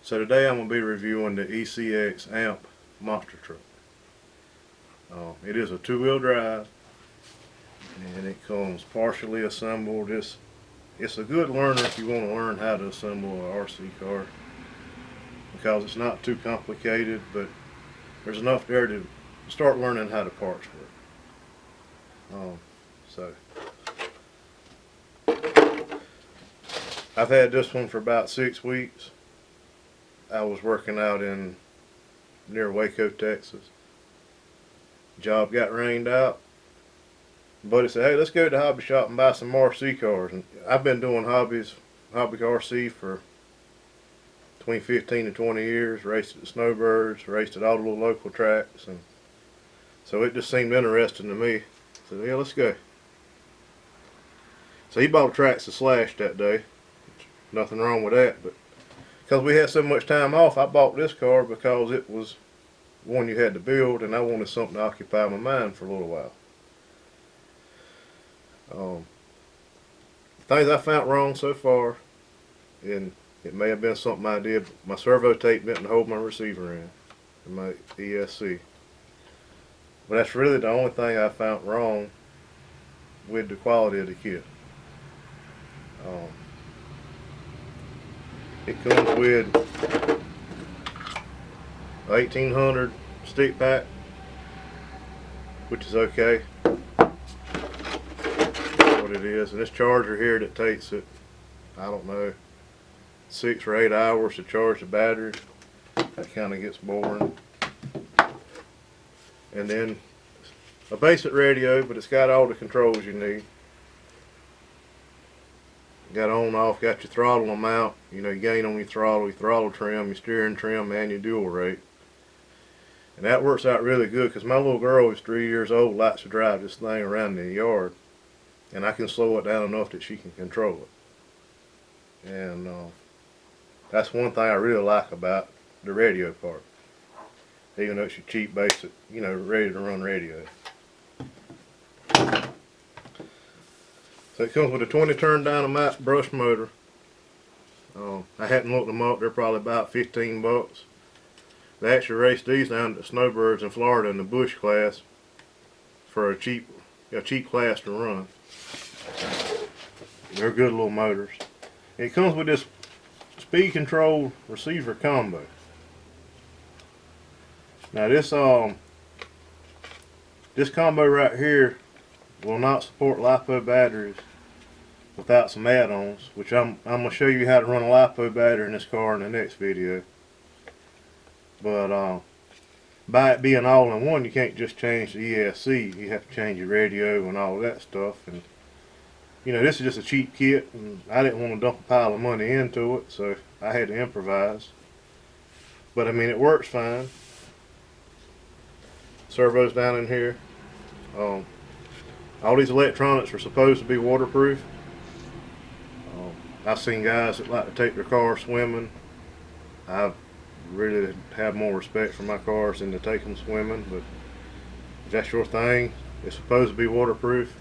So today I'm going to be reviewing the ECX AMP monster truck. It is a two-wheel drive and it comes partially assembled. It's a good learner if you want to learn how to assemble an RC car, because it's not too complicated, but there's enough there to start learning how the parts work. So I've had this one for about 6 weeks. I was working out in near Waco, Texas. Job got rained out. Buddy said, "Hey, let's go to the hobby shop and buy some RC cars." And I've been doing hobby RC for between 15 and 20 years. Raced at the Snowbirds, raced at all the little local tracks, and so it just seemed interesting to me. I said, "Yeah, let's go." So he bought tracks to Slash that day. Nothing wrong with that, but because we had so much time off, I bought this car because it was one you had to build, and I wanted something to occupy my mind for a little while. Things I found wrong so far, and it may have been something I did, my servo tape didn't hold my receiver in my ESC. But that's really the only thing I found wrong with the quality of the kit. It comes with 1800 stick pack, which is okay. What it is, and this charger here that takes it, I don't know, 6 or 8 hours to charge the battery. That kind of gets boring. And then a basic radio, but it's got all the controls you need. Got on, off, got your throttle amount, you know, you gain on your throttle trim, your steering trim, and your dual rate. And that works out really good, because my little girl who's 3 years old likes to drive this thing around in the yard, and I can slow it down enough that she can control it. And that's one thing I really like about the radio part, even though it's your cheap basic, you know, ready to run radio. So it comes with a 20-turn dynamite brush motor. I hadn't looked them up. They're probably about 15 bucks. They actually raced these down to the Snowbirds in Florida in the Bush class for a cheap class to run. They're good little motors. It comes with this speed control receiver combo. Now this combo right here will not support LiPo batteries without some add-ons, which I'm going to show you how to run a LiPo battery in this car in the next video. But by it being all-in-one, you can't just change the ESC. You have to change your radio and all that stuff. And you know, this is just a cheap kit, and I didn't want to dump a pile of money into it, so I had to improvise. But I mean, it works fine. Servo's down in here. All these electronics are supposed to be waterproof. I've seen guys that like to take their car swimming. I really have more respect for my cars than to take them swimming, but if that's your thing, it's supposed to be waterproof.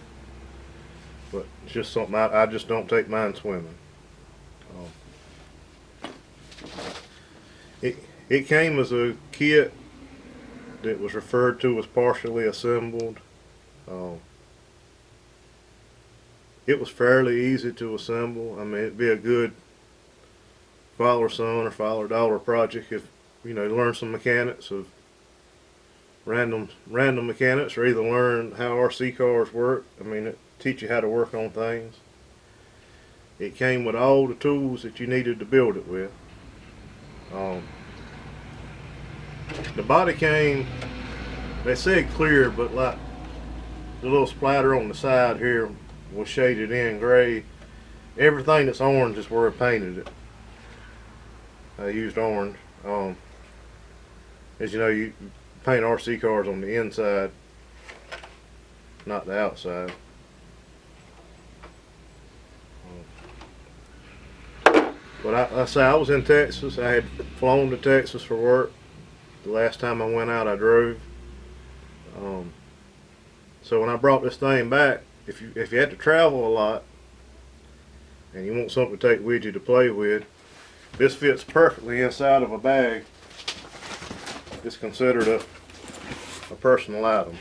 But it's just something I just don't take mine swimming. It came as a kit that was referred to as partially assembled. It was fairly easy to assemble. I mean, it'd be a good father-son or father-daughter project if, you know, learn some mechanics of random mechanics, or either learn how RC cars work. I mean, it teach you how to work on things. It came with all the tools that you needed to build it with. The body came, they said clear, but like the little splatter on the side here was shaded in gray. Everything that's orange is where I painted it. I used orange. As you know, you paint RC cars on the inside, not the outside. But I was in Texas. I had flown to Texas for work. The last time I went out, I drove. So when I brought this thing back, if you had to travel a lot and you want something to take with you to play with, This fits perfectly inside of a bag. It's considered a personal item.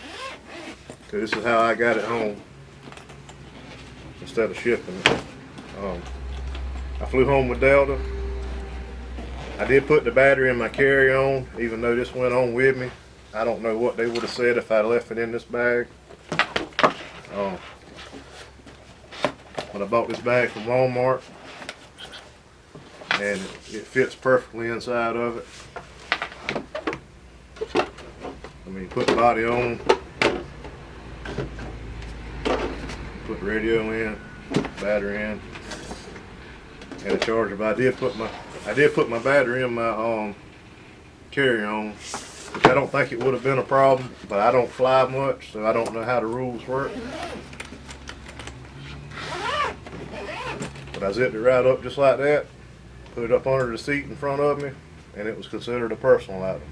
Because this is how I got it home instead of shipping it. I flew home with Delta. I did put the battery in my carry-on, even though this went on with me. I don't know what they would have said if I left it in this bag. But I bought this bag from Walmart, and it fits perfectly inside of it. I mean, put the body on, put the radio in, battery in, and a charger. But I did put my battery in my carry-on, which I don't think it would have been a problem. But I don't fly much, so I don't know how the rules work. But I zipped it right up just like that, put it up under the seat in front of me, and it was considered a personal item.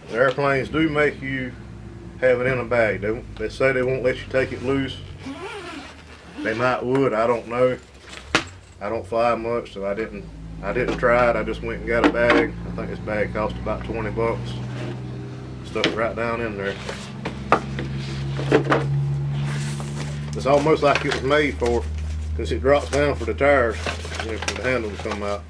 The airplanes do make you have it in a bag. They say they won't let you take it loose. They might would, I don't know. I don't fly much, so I didn't try it. I just went and got a bag. I think this bag cost about 20 bucks. Stuck it right down in there. It's almost like it was made for, because it drops down for the tires, you know, for the handle to come out.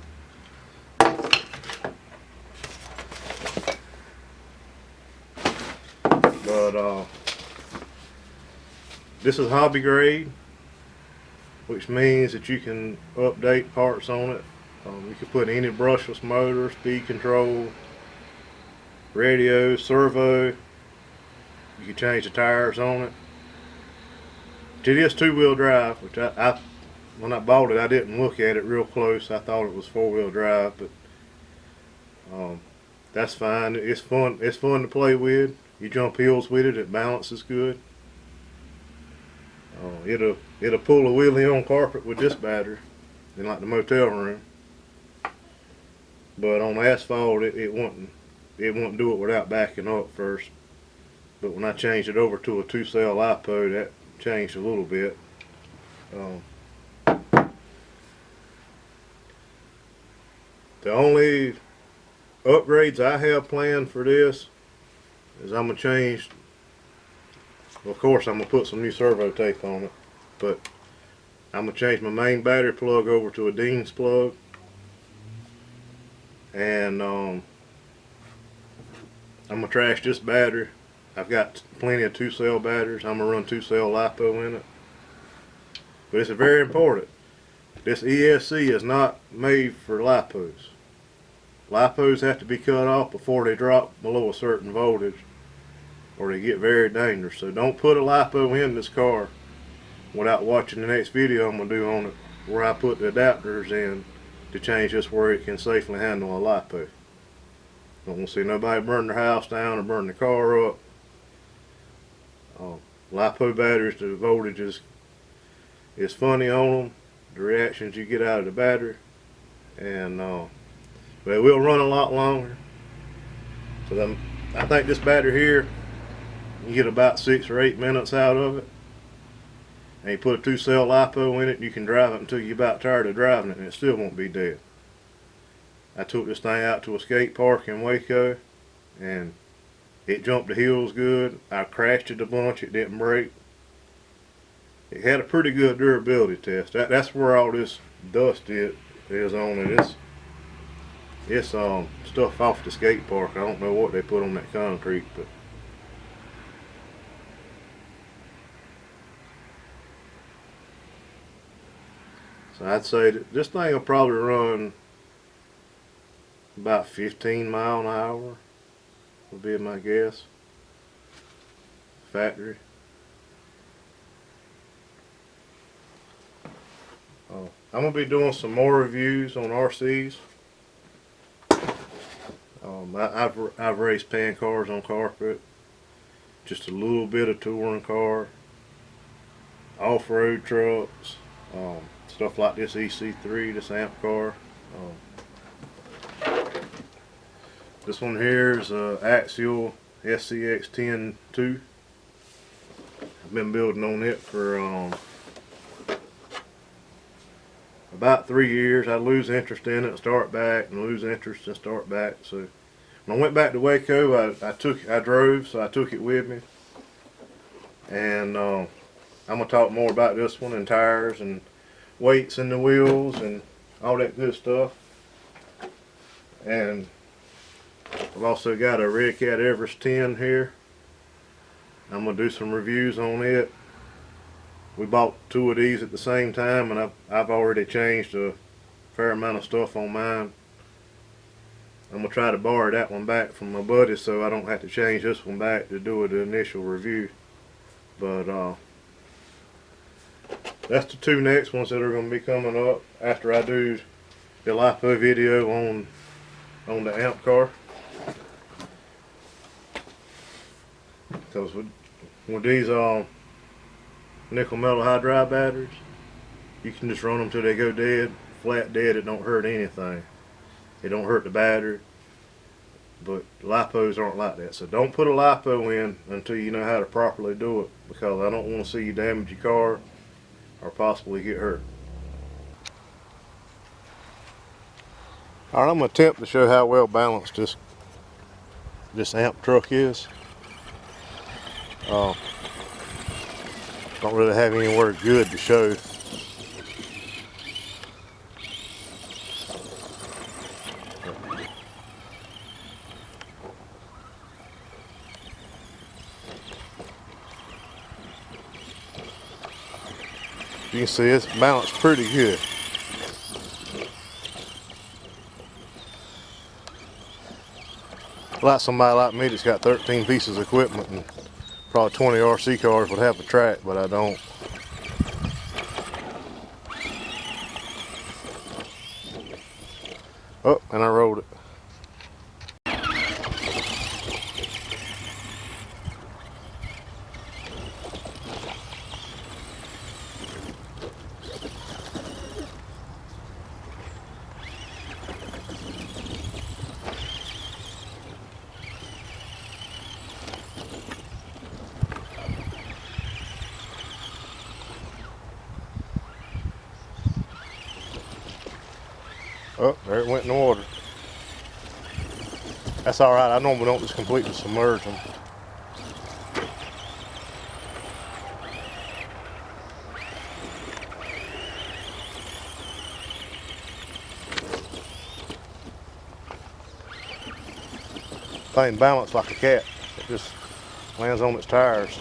But this is hobby grade, which means that you can update parts on it. You can put any brushless motor, speed control, radio, servo. You can change the tires on it. It is two-wheel drive, which I when I bought it, I didn't look at it real close. I thought it was four-wheel drive, but that's fine. It's fun. It's fun to play with. You jump hills with it. It balances good. It'll pull a wheelie on carpet with this battery, in like the motel room. But on asphalt, it wouldn't do it without backing up first. But when I changed it over to a 2-cell LiPo, that changed a little bit. The only upgrades I have planned for this is I'm gonna change. Well, of course, I'm gonna put some new servo tape on it, but I'm gonna change my main battery plug over to a Dean's plug, and I'm gonna trash this battery. I've got plenty of 2-cell batteries. I'm gonna run 2-cell LiPo in it, but it's very important. This ESC is not made for LiPos. LiPos have to be cut off before they drop below a certain voltage, or they get very dangerous. So don't put a LiPo in this car without watching the next video I'm going to do on it, where I put the adapters in to change this where it can safely handle a LiPo. Don't want to see nobody burn their house down or burn their car up. LiPo batteries, the voltage is funny on them, the reactions you get out of the battery, and but it will run a lot longer. So I think this battery here, you get about 6 or 8 minutes out of it. And you put a 2-cell LiPo in it, and you can drive it until you're about tired of driving it, and it still won't be dead. I took this thing out to a skate park in Waco, and it jumped the hills good. I crashed it a bunch, it didn't break. It had a pretty good durability test. That's where all this dust is on it. It's stuff off the skate park. I don't know what they put on that concrete, but so I'd say that this thing will probably run about 15 miles an hour, would be my guess. Factory. I'm going to be doing some more reviews on RCs. I've raced pan cars on carpet, just a little bit of touring car, off-road trucks, stuff like this EC3, this AMP car. This one here is Axial ECX AMP M. I've been building on it for about 3 years. I'd lose interest in it, start back, and lose interest and start back. So when I went back to Waco, I drove, so I took it with me. And I'm gonna talk more about this one and tires and weights in the wheels and all that good stuff. And I've also got a Red Cat Everest 10 here. I'm gonna do some reviews on it. We bought 2 of these at the same time, and I've already changed a fair amount of stuff on mine. I'm gonna try to borrow that one back from my buddy so I don't have to change this one back to do the initial review. But that's the 2 next ones that are gonna be coming up after I do the LiPo video on the amp car. Because with these nickel metal hydride batteries, you can just run them till they go dead, flat dead. It don't hurt anything. It don't hurt the battery. But LiPos aren't like that. So don't put a LiPo in until you know how to properly do it, because I don't want to see you damage your car or possibly get hurt. Alright, I'm going to attempt to show how well balanced this amp truck is. Don't really have anywhere good to show. You can see it's balanced pretty good. Like somebody like me that's got 13 pieces of equipment and probably 20 RC cars would have a track, but I don't. Oh, and I rolled it. Oh, there it went in the water. That's all right. I normally don't just completely submerge them. Thing balanced like a cat. It just lands on its tires.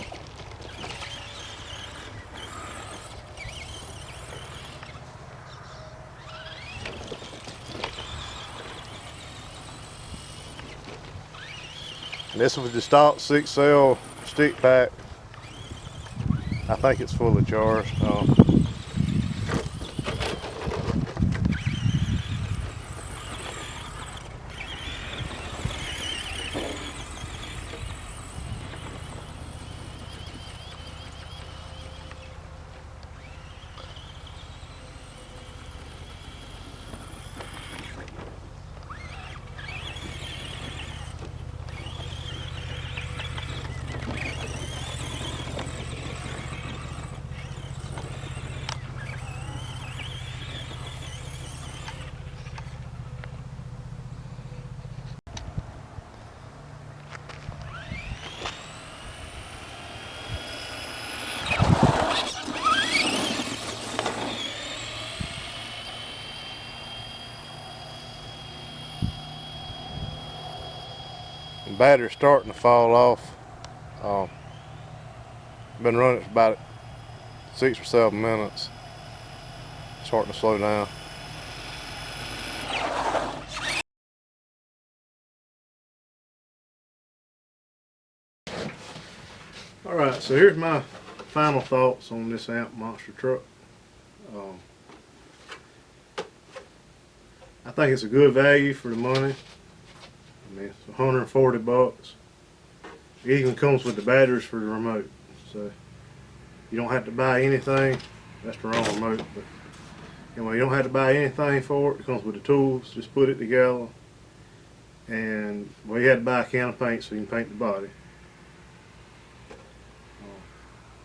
And this was the stock 6-cell stick pack. I think it's full of jars. The battery's starting to fall off. Been running for about 6 or 7 minutes. Starting to slow down. Alright, so here's my final thoughts on this amp monster truck. I think it's a good value for the money. I mean, it's 140 bucks. It even comes with the batteries for the remote. So you don't have to buy anything. That's the wrong remote, but anyway, you don't have to buy anything for it. It comes with the tools. Just put it together. And well, you had to buy a can of paint so you can paint the body.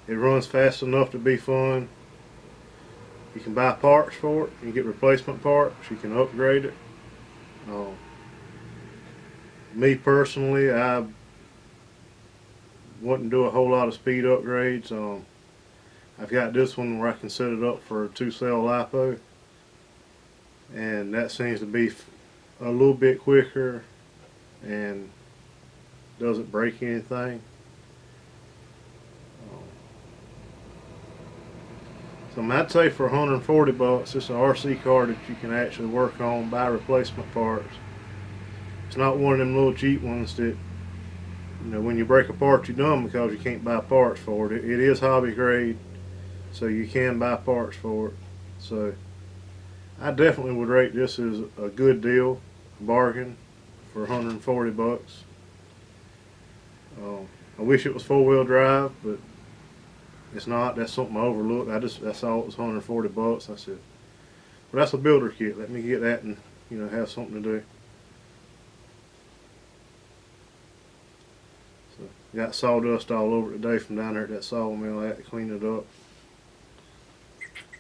It runs fast enough to be fun. You can buy parts for it. You can get replacement parts. You can upgrade it. Me personally, I wouldn't do a whole lot of speed upgrades. I've got this one where I can set it up for a 2-cell LiPo, and that seems to be a little bit quicker and doesn't break anything. So I'd say for 140 bucks, it's an RC car that you can actually work on, buy replacement parts. It's not one of them little cheap ones that, when you break a part, you're done because you can't buy parts for it. It is hobby grade, so you can buy parts for it. So I definitely would rate this as a good deal, bargain for 140 bucks. I wish it was 4-wheel drive, but it's not. That's something I overlooked. I saw it was 140 bucks. I said, well, that's a builder kit. Let me get that and have something to do. So got sawdust all over it today from down there at that sawmill. I had to clean it up.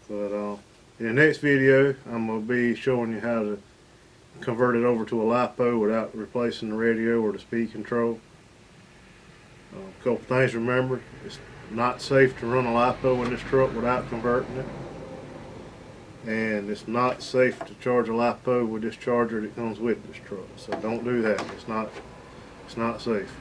But in the next video, I'm gonna be showing you how to convert it over to a LiPo without replacing the radio or the speed control. A couple things to remember: it's not safe to run a LiPo in this truck without converting it, and it's not safe to charge a LiPo with this charger that comes with this truck. So don't do that. It's not safe.